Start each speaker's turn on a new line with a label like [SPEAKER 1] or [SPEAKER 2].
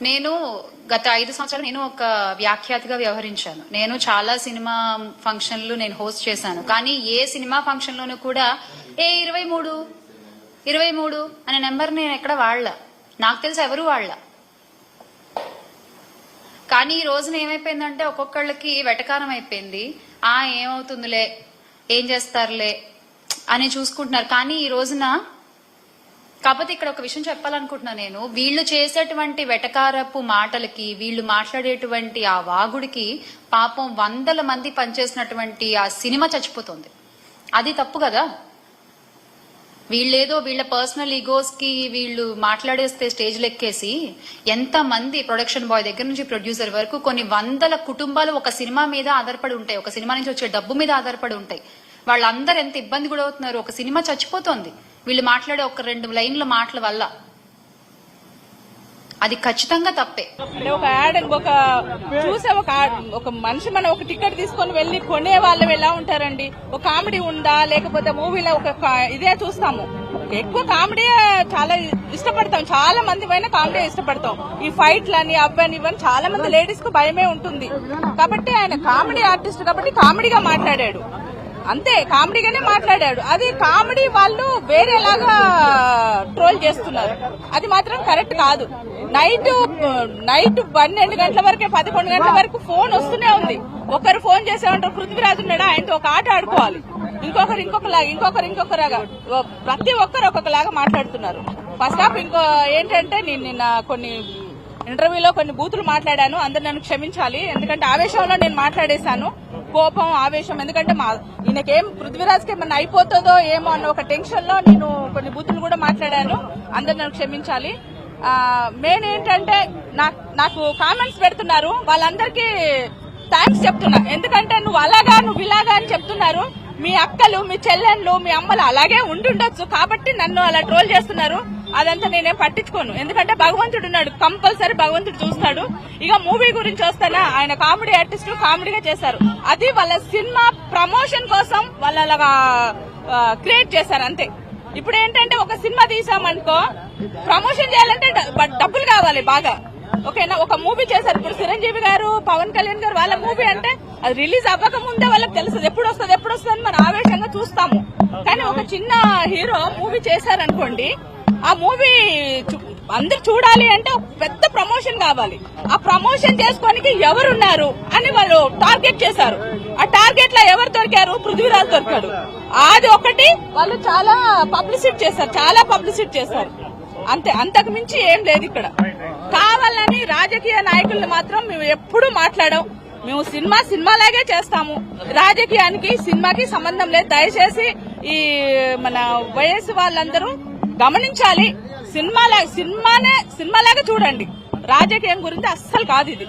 [SPEAKER 1] నేను గత 5 సంవత్సరాలు నేను ఒక వ్యాఖ్యాతగా వ్యవహరించాను. నేను చాలా సినిమా ఫంక్షన్లు నేను హోస్ట్ చేశాను. కానీ ఏ సినిమా ఫంక్షన్ లోనూ కూడా 23 అనే నెంబర్ నేను ఎక్కడ వాడలా. నాకు తెలిసి ఎవరు వాడలా. కానీ ఈ రోజున ఏమైపోయిందంటే ఒక్కొక్కళ్ళకి వెటకారం అయిపోయింది. ఏమవుతుందిలే, ఏం చేస్తారులే అని చూసుకుంటున్నారు. కానీ ఈ రోజున కాకపోతే ఇక్కడ ఒక విషయం చెప్పాలనుకుంటున్నా. నేను వీళ్ళు చేసేటువంటి వెటకారపు మాటలకి, వీళ్ళు మాట్లాడేటువంటి ఆ వాగుడికి పాపం 100 మంది పనిచేసినటువంటి ఆ సినిమా చచ్చిపోతుంది. అది తప్పు కదా. వీళ్ళేదో వీళ్ళ పర్సనల్ ఈగోస్ కి వీళ్ళు మాట్లాడేస్తే స్టేజ్ లెక్కేసి ఎంత మంది ప్రొడక్షన్ బాయ్ దగ్గర నుంచి ప్రొడ్యూసర్ వరకు కొన్ని 100 కుటుంబాలు ఒక సినిమా మీద ఆధారపడి ఉంటాయి. ఒక సినిమా నుంచి వచ్చే డబ్బు మీద ఆధారపడి ఉంటాయి. వాళ్ళందరూ ఎంత ఇబ్బంది కూడా అవుతున్నారు. ఒక సినిమా చచ్చిపోతోంది వీళ్ళు మాట్లాడే ఒక 2 లైన్ల మాటల వల్ల. అది ఖచ్చితంగా తప్పే.
[SPEAKER 2] ఒక యాడ్ చూసే ఒక మనిషి మనం ఒక టికెట్ తీసుకొని వెళ్లి కొనే వాళ్ళు ఎలా ఉంటారండి? ఒక కామెడీ ఉందా, లేకపోతే మూవీలో ఒక ఇదే చూస్తాము. ఎక్కువ కామెడీ చాలా ఇష్టపడతాం. చాలా మంది పైన కామెడీ ఇష్టపడతాం. ఈ ఫైట్లని అవ్వని ఇవన్నీ చాలా మంది లేడీస్ కు భయమే ఉంటుంది. కాబట్టి ఆయన కామెడీ ఆర్టిస్ట్ కాబట్టి కామెడీగా మాట్లాడాడు. అంతే, కామెడీగానే మాట్లాడాడు. అది కామెడీ వాళ్ళు వేరేలాగా ట్రోల్ చేస్తున్నారు. అది మాత్రం కరెక్ట్ కాదు. నైట్ 12 గంటల వరకే 11 గంటల వరకు ఫోన్ వస్తూనే ఉంది. ఒకరు ఫోన్ చేసేమంటారు, పృథ్వీరాజు ఉన్నాడా, ఆయనతో ఒక ఆట ఆడుకోవాలి. ఇంకొకరులాగా ప్రతి ఒక్కరు ఒక్కొక్కలాగా మాట్లాడుతున్నారు. ఫస్ట్ ఆఫ్ ఏంటంటే నేను నిన్న కొన్ని ఇంటర్వ్యూలో కొన్ని బూతులు మాట్లాడాను. అందరు నన్ను క్షమించాలి. ఎందుకంటే ఆవేశంలో నేను మాట్లాడేశాను. కోపం, ఆవేశం. ఎందుకంటే ఈయనకేం పృథ్వీరాజ్కి ఏమన్నా అయిపోతుందో ఏమో అన్న ఒక టెన్షన్ లో నేను కొన్ని బూతులు కూడా మాట్లాడాను. అందరు నన్ను క్షమించాలి. మెయిన్ ఏంటంటే నాకు కామెంట్స్ పెడుతున్నారు, వాళ్ళందరికీ థ్యాంక్స్ చెప్తున్నా. ఎందుకంటే నువ్వు ఇలాగా అని చెప్తున్నారు. మీ అక్కలు, మీ చెల్లెళ్ళు, మీ అమ్మలు అలాగే ఉండుండొచ్చు కాబట్టి నన్ను అలా ట్రోల్ చేస్తున్నారు. అదంతా నేనేం పట్టించుకోను. ఎందుకంటే భగవంతుడు ఉన్నాడు, కంపల్సరీ భగవంతుడు చూస్తాడు. ఇక మూవీ గురించి వస్తానా, ఆయన కామెడీ ఆర్టిస్ట్ కామెడీగా చేశారు. అది వాళ్ళ సినిమా ప్రమోషన్ కోసం వాళ్ళు అలాగా క్రియేట్ చేశారు అంతే. ఇప్పుడు ఏంటంటే ఒక సినిమా తీసామనుకో, ప్రమోషన్ చేయాలంటే డబ్బులు కావాలి బాగా. ఓకేనా, ఒక మూవీ చేశారు. ఇప్పుడు చిరంజీవి గారు, పవన్ కళ్యాణ్ గారు వాళ్ళ మూవీ అంటే అది రిలీజ్ అవ్వక ముందే వాళ్ళకి తెలుస్తుంది ఎప్పుడు వస్తుంది మనం ఆవేశంగా చూస్తాము. కానీ ఒక చిన్న హీరో మూవీ చేశారనుకోండి, ఆ మూవీ అందరు చూడాలి అంటే పెద్ద ప్రమోషన్ కావాలి. ఆ ప్రమోషన్ చేసుకోనికి ఎవరున్నారు అని వాళ్ళు టార్గెట్ చేశారు. ఆ టార్గెట్ లో ఎవరు దొరికారు? పృథ్వీరాజ్ దొరికాడు. అది ఒకటి వాళ్ళు చాలా పబ్లిసిటీ చేశారు అంతే. అంతకు మించి ఏం లేదు ఇక్కడ. కావాలని రాజకీయ నాయకుల్ని మాత్రం మేము ఎప్పుడూ మాట్లాడాం. మేము సినిమాలాగే చేస్తాము. రాజకీయానికి సినిమాకి సంబంధం లేదు. దయచేసి ఈ మన వయసు వాళ్ళందరూ గమనించాలి. సినిమాలాగా చూడండి. రాజకీయం గురించి అస్సలు కాదు ఇది.